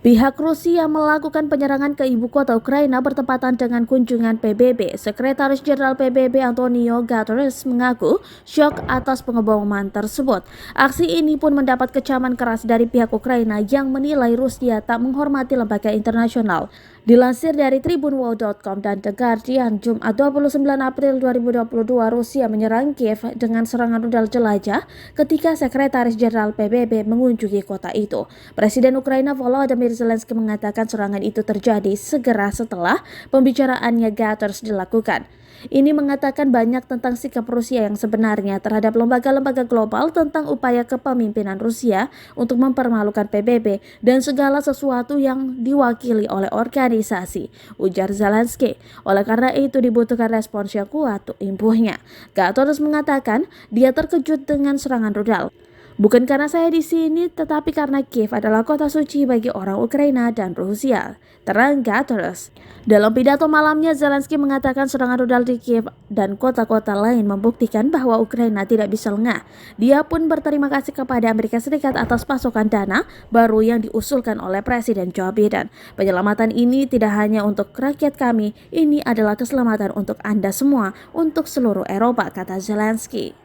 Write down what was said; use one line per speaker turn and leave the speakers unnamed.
Pihak Rusia melakukan penyerangan ke ibu kota Ukraina bertepatan dengan kunjungan PBB. Sekretaris Jenderal PBB Antonio Guterres mengaku syok atas pengeboman tersebut. Aksi ini pun mendapat kecaman keras dari pihak Ukraina yang menilai Rusia tak menghormati lembaga internasional. Dilansir dari tribunwall.com dan The Guardian, Jumat 29 April 2022, Rusia menyerang Kiev dengan serangan rudal jelajah ketika Sekretaris Jenderal PBB mengunjungi kota itu. Presiden Ukraina Volodymyr Zelensky mengatakan serangan itu terjadi segera setelah pembicaraannya Guterres dilakukan. Ini mengatakan banyak tentang sikap Rusia yang sebenarnya terhadap lembaga-lembaga global, tentang upaya kepemimpinan Rusia untuk mempermalukan PBB dan segala sesuatu yang diwakili oleh organisasi, ujar Zelensky. Oleh karena itu dibutuhkan respons yang kuat untuk impuhnya. Guterres mengatakan dia terkejut dengan serangan rudal. Bukan karena saya di sini, tetapi karena Kiev adalah kota suci bagi orang Ukraina dan Rusia, terang Guterres. Dalam pidato malamnya, Zelensky mengatakan serangan rudal di Kiev dan kota-kota lain membuktikan bahwa Ukraina tidak bisa lengah. Dia pun berterima kasih kepada Amerika Serikat atas pasokan dana baru yang diusulkan oleh Presiden Joe Biden. Penyelamatan ini tidak hanya untuk rakyat kami, ini adalah keselamatan untuk Anda semua, untuk seluruh Eropa, kata Zelensky.